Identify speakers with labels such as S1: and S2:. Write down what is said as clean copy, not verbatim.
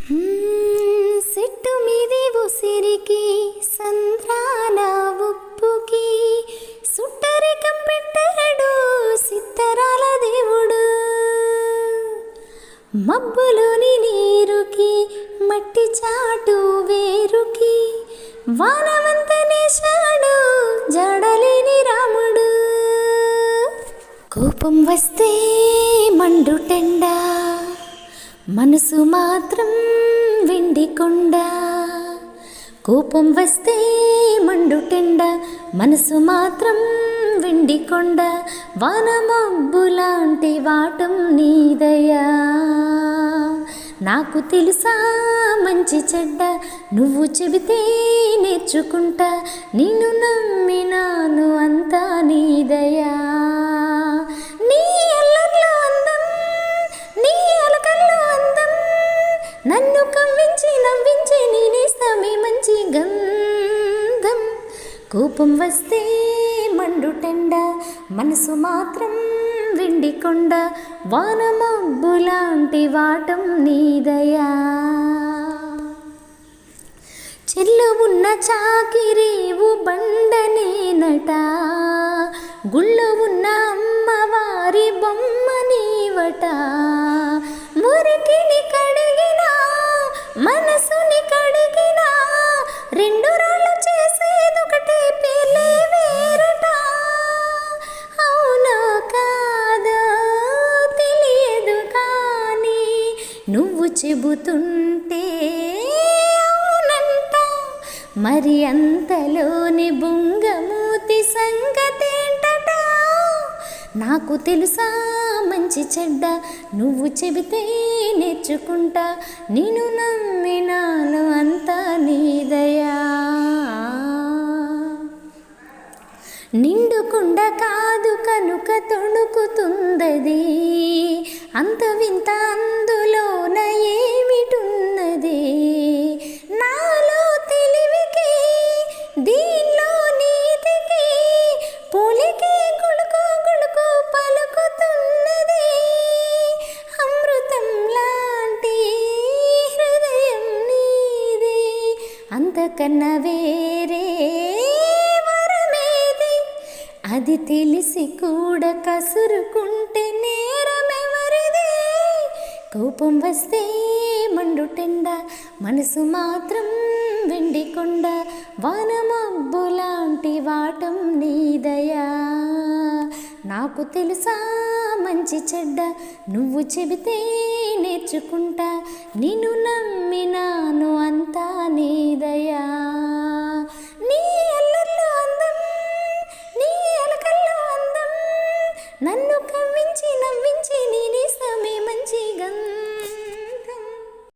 S1: Sit మీది ఉసిరికి సంద్రాల ఉప్పుకి సుట్టరికం పెట్టాడు సిత్తరాల దేవుడు. మబ్బులోని నీరుకి మట్టి చాటు వేరుకి వానవంతనేశాడు జడలేని రాముడు. కోపం వస్తే మండుటెండ మనసు మాత్రం వెండి కొండ. కోపం వస్తే మండుటెండ మనసు మాత్రం వెండి కొండ. వాన మబ్బులాంటి వాటం నీదయా. నాకు తెలుసా మంచి చెడ్డ నువ్వు చెబితే నేర్చుకుంటా. నిన్ను నమ్మినాను అంతా నీదయా. నీ అల్లర్లో అందం నీ అలకల్లో అందం నన్ను కవ్వించి నవ్వించి నేనేస్తామే మంచి గంధం. కోపం వస్తే మండుటెండ మనసు మాత్రం వెండి కొండ. వాన మబ్బులాంటి వాటం నీదయా. చెల్లు ఉన్న చాకిరేవు బండనేనట. గుళ్ళో ఉన్న అమ్మవారి బొమ్మ నీవట. మురికిని కడిగినా మనసుని కడిగినా రెండు రాళ్ళు చేసేదొకటే పేలే వేరట. అవునా కాదా తెలియదు కానీ నువ్వు చెబుతుంటే అవునంట. మరి అంతలోని బుంగమూతి సంగతేంటట. నాకు తెలుసా మంచి చెడ్డ నువ్వు చెబితే నేర్చుకుంటా. నేను నమ్మినాను అంతా నీదయా. నిండుకుండ కాదు కనుక తొణుకుతుందది. అంత వింత అందులోన ఏమిటున్నది. నాలో తెలివికి దీనిలో నీతికి పోలికి గుళుకు గుళుకు పలుకుతున్నది. అమృతం లాంటి హృదయం నీది. అంతకన్నా వేరే వరమేది. అది తెలిసి కూడా కసురుకుంటే నేరమెవరిది. కోపం వస్తే మండుటెండ మనసు మాత్రం వెండి కొండ. వాన మబ్బులాంటి వాటం నీదయా. నాకు తెలుసా మంచి చెడ్డ నువ్వు చెబితే నేర్చుకుంటా. నిన్ను నమ్మినాను అంతా నీదయా. నీ అల్లర్లో అందం నీ అలకల్లో అందం నన్ను కవ్వి